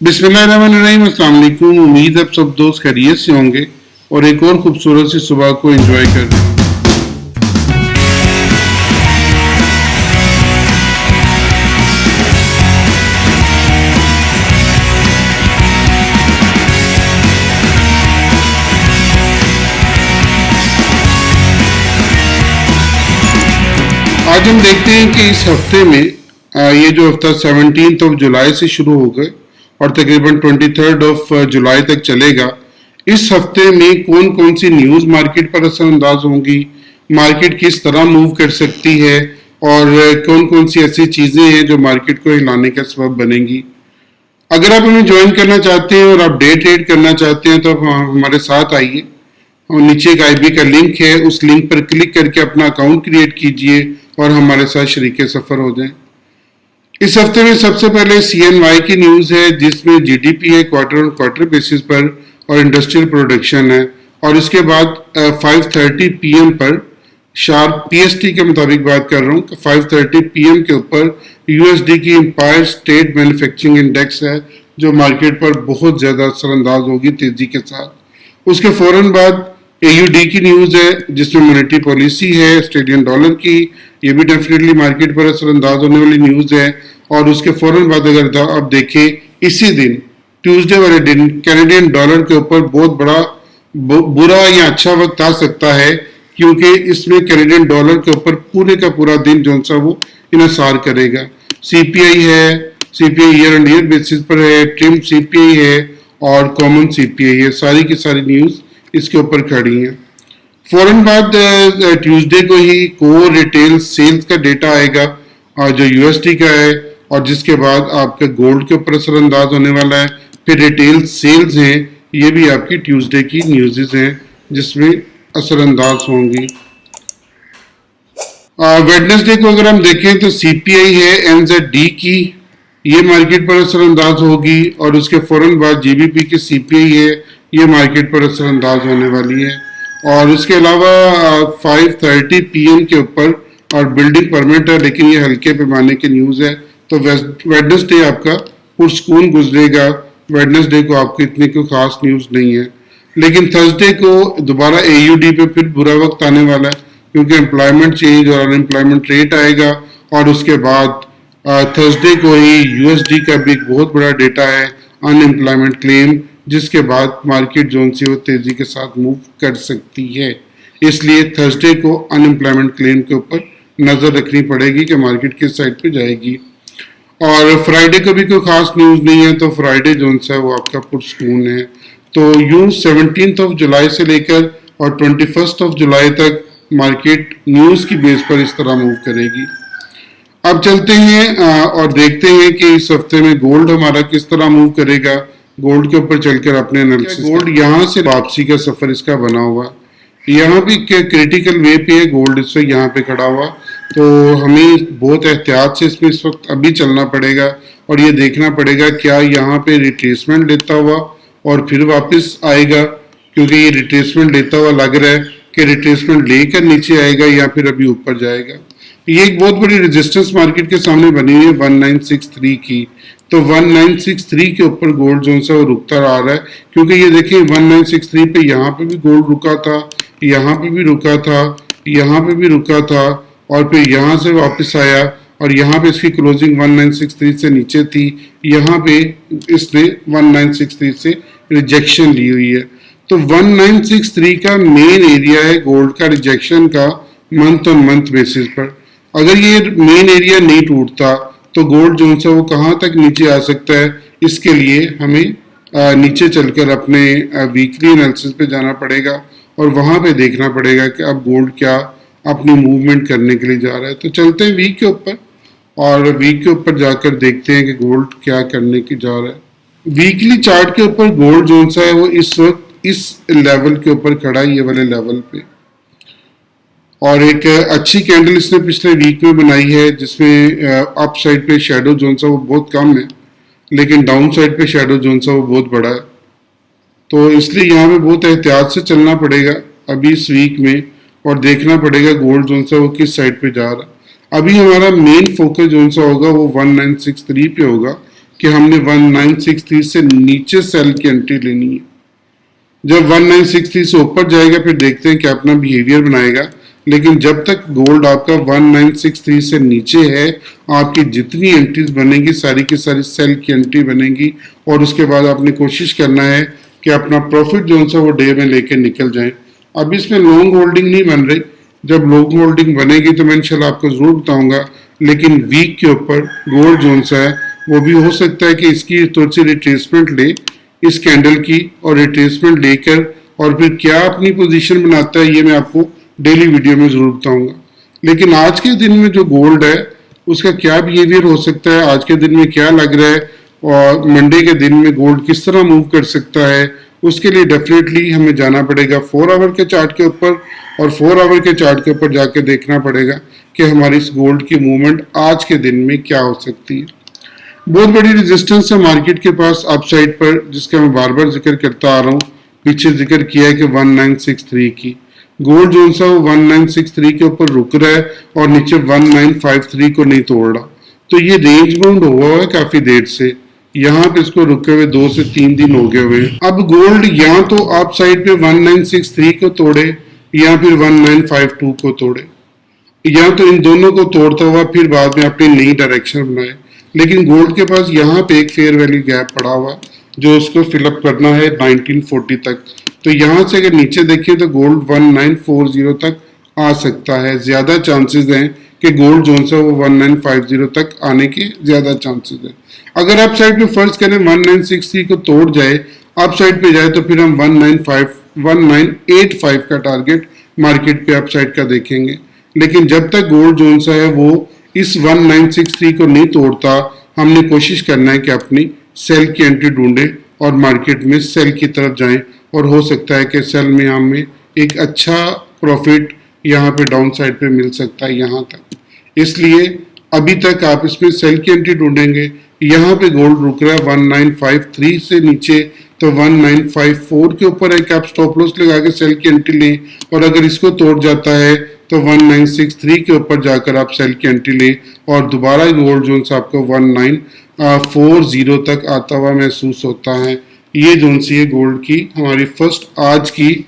बिस्मिल्लाहिर्रहमानिर्रहीम, अस्सलाम वालेकुम। उम्मीद है आप सब दोस्त खैरियत से होंगे और एक और खूबसूरत सी सुबह को एंजॉय कर रहे हैं। आज हम देखते हैं कि इस हफ्ते में ये जो हफ्ता 17 ऑफ जुलाई से शुरू हो गए और तकरीबन 23 ऑफ जुलाई तक चलेगा। इस हफ्ते में कौन कौन सी न्यूज़ मार्केट पर असरअंदाज होंगी, मार्केट किस तरह मूव कर सकती है और कौन कौन सी ऐसी चीज़ें हैं जो मार्केट को हिलाने का सबब बनेंगी। अगर आप हमें ज्वाइन करना चाहते हैं और आप डे ट्रेड करना चाहते हैं तो आप हमारे साथ आइए। और नीचे एक आईबी का लिंक है, उस लिंक पर क्लिक करके अपना अकाउंट क्रिएट कीजिए और हमारे साथ शरीके सफ़र हो जाएं। इस हफ्ते में सबसे पहले CNY की न्यूज़ है जिसमें GDP है क्वार्टर ऑन क्वार्टर बेसिस पर और इंडस्ट्रियल प्रोडक्शन है। और इसके बाद 5:30 PM पर शार्प PST के मुताबिक बात कर रहा हूँ, 5:30 PM के ऊपर USD की एम्पायर स्टेट मैन्युफैक्चरिंग इंडेक्स है जो मार्केट पर बहुत ज़्यादा असरअंदाज होगी तेज़ी के साथ। उसके फ़ौरन बाद AUD की न्यूज़ है जिसमें मॉनेटरी पॉलिसी है ऑस्ट्रेलियन डॉलर की, ये भी डेफिनेटली मार्केट पर असरअंदाज होने वाली न्यूज़ है। और उसके फ़ौरन बाद अगर आप देखें इसी दिन ट्यूसडे वाले दिन कैनेडियन डॉलर के ऊपर बहुत बड़ा बुरा या अच्छा वक्त आ सकता है क्योंकि इसमें कैनेडियन डॉलर के ऊपर पूरे का पूरा दिन जो सा वो इन्हिसार करेगा। CPI है, CPI year and year basis पर है, ट्रिम CPI है और कॉमन CPI है। सारी की सारी न्यूज़ इसके ऊपर खड़ी हैं। फौरन बाद ट्यूसडे को ही कोर रिटेल सेल्स का डेटा आएगा जो USD का है और जिसके बाद आपके गोल्ड के ऊपर असरअंदाज होने वाला है। फिर रिटेल सेल्स हैं, ये भी आपकी ट्यूसडे की न्यूज़ हैं जिसमें असरअंदाज होंगी। वेडनेसडे को अगर हम देखें तो CPI है NZD की, ये मार्केट पर असरअंदाज होगी और उसके फौरन बाद GBP की CPI है, ये मार्केट पर असरअंदाज होने वाली है। और उसके अलावा 5:30 PM के ऊपर और बिल्डिंग परमिट है लेकिन ये हल्के पैमाने की न्यूज़ है तो वेडनेसडे आपका पुरसकून गुजरेगा। वेडनेसडे को आपकी इतनी कोई खास न्यूज़ नहीं है लेकिन थर्सडे को दोबारा AUD पे फिर बुरा वक्त आने वाला है क्योंकि एम्प्लॉयमेंट चेंज और अनएम्प्लॉयमेंट रेट आएगा। और उसके बाद थर्सडे को ही USD का भी एक बहुत बड़ा डेटा है अनएम्प्लॉयमेंट क्लेम, जिसके बाद मार्केट जोन से वो तेज़ी के साथ मूव कर सकती है। इसलिए थर्सडे को अनएम्प्लॉयमेंट क्लेम के ऊपर नज़र रखनी पड़ेगी कि मार्केट किस साइड पे जाएगी। और फ्राइडे को भी कोई खास न्यूज़ नहीं है तो फ्राइडे जोन सा है वो आपका पुरसकून है। तो यूँ 17 ऑफ जुलाई से लेकर और 21 ऑफ जुलाई तक मार्केट न्यूज़ की बेस पर इस तरह मूव करेगी। अब चलते हैं और देखते हैं कि इस हफ्ते में गोल्ड हमारा किस तरह मूव करेगा। गोल्ड के ऊपर चलकर अपने एनालिसिस, गोल्ड यहाँ से वापसी का सफर इसका बना हुआ, यहाँ भी क्रिटिकल वे पे है गोल्ड इस वक्त यहाँ पे खड़ा हुआ। तो हमें बहुत एहतियात से इसमें इस वक्त अभी चलना पड़ेगा और ये देखना पड़ेगा क्या यहाँ पे रिट्रेसमेंट लेता हुआ और फिर वापस आएगा, क्योंकि ये रिट्रेसमेंट लेता हुआ लग रहा है कि रिट्रेसमेंट लेकर नीचे आएगा या फिर अभी ऊपर जाएगा। ये एक बहुत बड़ी रेजिस्टेंस मार्केट के सामने बनी हुई है 1963 की। तो 1963 के ऊपर गोल्ड जोन सा वो रुकता आ रहा है क्योंकि ये देखिए 1963 पे यहाँ पे भी गोल्ड रुका था, यहाँ पे भी रुका था, यहाँ पे भी रुका था और फिर यहाँ से वापस आया और यहाँ पे इसकी क्लोजिंग 1963 से नीचे थी, यहाँ पे इसने 1963 से रिजेक्शन ली हुई है। तो 1963 का मेन एरिया है गोल्ड का रिजेक्शन का मंथ ऑन मंथ बेसिस पर। अगर ये मेन एरिया नहीं टूटता तो गोल्ड जोन से वो कहाँ तक नीचे आ सकता है, इसके लिए हमें नीचे चलकर अपने वीकली एनालिसिस पे जाना पड़ेगा और वहाँ पे देखना पड़ेगा कि अब गोल्ड क्या अपनी मूवमेंट करने के लिए जा रहा है। तो चलते हैं वीक के ऊपर और वीक के ऊपर जाकर देखते हैं कि गोल्ड क्या करने की जा रहा है। वीकली चार्ट के ऊपर गोल्ड जोन सा है वो इस वक्त इस लेवल के ऊपर खड़ा है, ये वाले लेवल पे, और एक अच्छी कैंडल इसने पिछले वीक में बनाई है जिसमें अप साइड पे शेडो जोन सा वो बहुत कम है लेकिन डाउन साइड पे शेडो जोन सा वो बहुत बड़ा है। तो इसलिए यहाँ पे बहुत एहतियात से चलना पड़ेगा अभी इस वीक में और देखना पड़ेगा गोल्ड जोन सा वो किस साइड पे जा रहा है। अभी हमारा मेन फोकस जोन सा होगा वो 1963 पे होगा कि हमने 1963 से नीचे सेल की एंट्री लेनी है। जब 1963 से ऊपर जाएगा फिर देखते हैं कि अपना बिहेवियर बनाएगा, लेकिन जब तक गोल्ड आपका 1963 से नीचे है, आपकी जितनी एंट्रीज बनेगी सारी की सारी सेल की एंट्री बनेगी, और उसके बाद आपने कोशिश करना है कि अपना प्रॉफिट जो सा वो डे में लेके निकल जाए। अब इसमें लॉन्ग होल्डिंग नहीं बन रही, जब लॉन्ग होल्डिंग बनेगी तो मैं इंशाल्लाह आपको जरूर बताऊंगा, लेकिन वीक के ऊपर गोल्ड जो सा है वो भी हो सकता है कि इसकी थोड़ी सी रिट्रेसमेंट ले इस कैंडल की, और रिट्रेसमेंट लेकर और फिर क्या अपनी पोजीशन बनाता है ये मैं आपको डेली वीडियो में जरूर बताऊंगा। लेकिन आज के दिन में जो गोल्ड है उसका क्या बिहेवियर हो सकता है, आज के दिन में क्या लग रहा है, और मंडे के दिन में गोल्ड किस तरह मूव कर सकता है, उसके लिए डेफिनेटली हमें जाना पड़ेगा 4 आवर के चार्ट के ऊपर, और 4 आवर के चार्ट के ऊपर जाके देखना पड़ेगा कि हमारी इस गोल्ड की मूवमेंट आज के दिन में क्या हो सकती है। बहुत बड़ी रेजिस्टेंस है मार्केट के पास अपसाइड पर, जिसका मैं बार बार जिक्र करता आ रहा हूँ, पीछे जिक्र किया है कि 1963 की। गोल्ड जो सा वो 1963 के ऊपर रुक रहा है और नीचे 1953 को नहीं तोड़ रहा, तो ये रेंज बाउंड हुआ है काफी देर से, यहाँ पे इसको रुके हुए 2 से 3 दिन हो गए हुए। अब गोल्ड या तो आप साइड पे 1963 को तोड़े या फिर 1952 को तोड़े, या तो इन दोनों को तोड़ता हुआ फिर बाद में अपनी नई डायरेक्शन बनाए। लेकिन गोल्ड के पास यहाँ पे एक फेयर वैल्यू गैप पड़ा हुआ है जो उसको फिलअप करना है 1940 तक। तो यहाँ से अगर नीचे देखिए तो गोल्ड 1940 तक आ सकता है, ज्यादा चांसेस हैं कि गोल्ड जोन सा वो 1950 तक आने के ज्यादा चांसेस हैं। अगर आप साइड पे फर्ज करें 1960 को तोड़ जाए, अप साइड पे जाए, तो फिर हम 1985 का टारगेट मार्केट पे अप साइड का देखेंगे। लेकिन जब तक गोल्ड जोन सा है वो इस 1963 को नहीं तोड़ता, हमने कोशिश करना है कि अपनी सेल की एंट्री ढूंढे और मार्केट में सेल की तरफ जाएं, और हो सकता है कि सेल में हमें एक अच्छा प्रॉफिट यहाँ पे डाउन साइड पे मिल सकता है यहाँ तक। इसलिए अभी तक आप इसमें सेल की एंट्री ढूंढेंगे। यहाँ पे गोल्ड रुक रहा है 1953 से नीचे, तो 1954 के ऊपर एक आप स्टॉप लॉस लगा के सेल की एंट्री लें, और अगर इसको तोड़ जाता है तो 1963 के ऊपर जाकर आप सेल की एंट्री लें, और दोबारा गोल्ड जोन से आपको 1940 तक आता हुआ महसूस होता है। ये जोन सी है गोल्ड की हमारी फर्स्ट आज की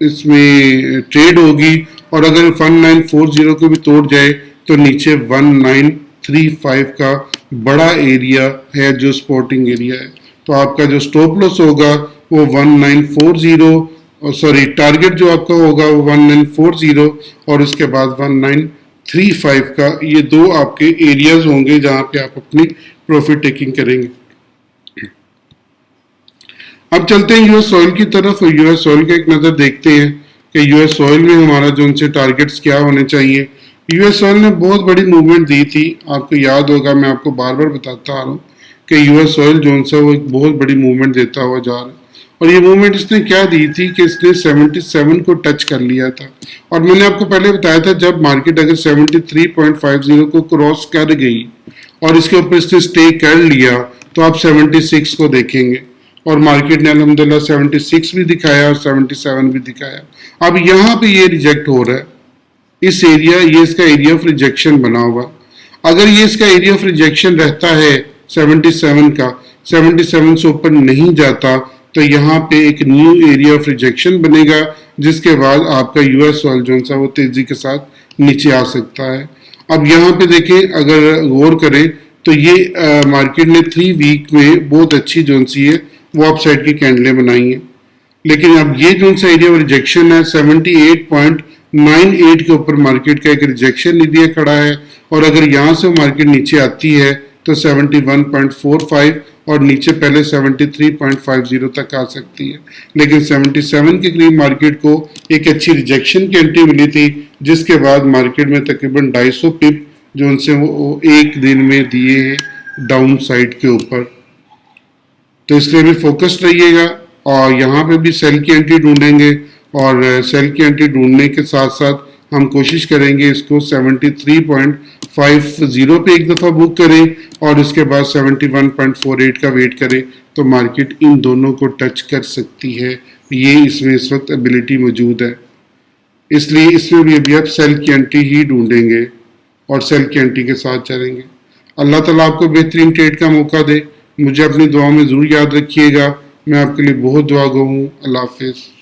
इसमें ट्रेड होगी, और अगर 1940 को भी तोड़ जाए तो नीचे 1935 का बड़ा एरिया है जो सपोर्टिंग एरिया है, तो आपका जो स्टॉप लॉस होगा वो 1940, सॉरी टारगेट जो आपका होगा वो 1940 और उसके बाद 1935 का, ये दो आपके एरियाज होंगे जहां पे आप अपनी प्रॉफिट टेकिंग करेंगे। अब चलते हैं यूएस ऑयल की तरफ। यूएस ऑयल का एक नजर देखते हैं कि यूएस ऑयल में हमारा जो उनसे टारगेट्स क्या होने चाहिए। यूएस ऑयल ने बहुत बड़ी मूवमेंट दी थी, आपको याद होगा, मैं आपको बार बार बताता आ रहा हूँ कि यूएस ऑयल जो सा वो एक बहुत बड़ी मूवमेंट देता हुआ जा रहा है। और ये मूवमेंट इसने क्या दी थी कि इसने 77 को टच कर लिया था, और मैंने आपको पहले बताया था जब मार्केट अगर 73.50 को क्रॉस कर गई और इसके ऊपर इसने स्टे कर लिया तो आप 76 को देखेंगे, और मार्केट ने अल्हम्दुलिल्लाह 76 भी दिखाया और 77 भी दिखाया। अब यहाँ पे ये रिजेक्ट हो रहा है, इस एरिया, ये इसका एरिया ऑफ रिजेक्शन बना हुआ। अगर ये इसका एरिया ऑफ रिजेक्शन रहता है 77 का, 77 से ऊपर नहीं जाता, तो यहाँ पे एक न्यू एरिया ऑफ रिजेक्शन बनेगा, जिसके बाद आपका यूएस ऑयल जो सा वो तेजी के साथ नीचे आ सकता है। अब यहाँ पे देखें, अगर गौर करें तो ये मार्केट ने 3 वीक में बहुत अच्छी जो सी है वो अपसाइड की कैंडलें बनाई हैं। लेकिन अब ये जो सा एरिया ऑफ रिजेक्शन है 78.98 के ऊपर मार्केट का एक रिजेक्शन एरिया खड़ा है, और अगर यहाँ से मार्केट नीचे आती है तो 71.45 और नीचे पहले 73.50 तक आ सकती है। लेकिन 77 के करीब मार्केट को एक अच्छी रिजेक्शन की एंट्री मिली थी, जिसके बाद मार्केट में तकरीबन 250 पिप जो उनसे वो एक दिन में दिए हैं डाउन साइड के ऊपर। तो इसलिए भी फोकस्ड रहिएगा, और यहाँ पे भी सेल की एंट्री ढूंढेंगे, और सेल की एंट्री ढूंढने के साथ साथ हम कोशिश करेंगे इसको 73.50 पे एक दफ़ा बुक करें, और उसके बाद 71.48 का वेट करें, तो मार्केट इन दोनों को टच कर सकती है। ये इसमें इस वक्त एबिलिटी मौजूद है, इसलिए इसमें भी अभी आप सेल की एंट्री ही ढूंढेंगे और सेल की एंट्री के साथ चलेंगे। अल्लाह ताला आपको बेहतरीन ट्रेड का मौका दे। मुझे अपनी दुआ में ज़रूर याद रखिएगा। मैं आपके लिए बहुत दुआ गो हूँ। अल्लाह हाफिज़।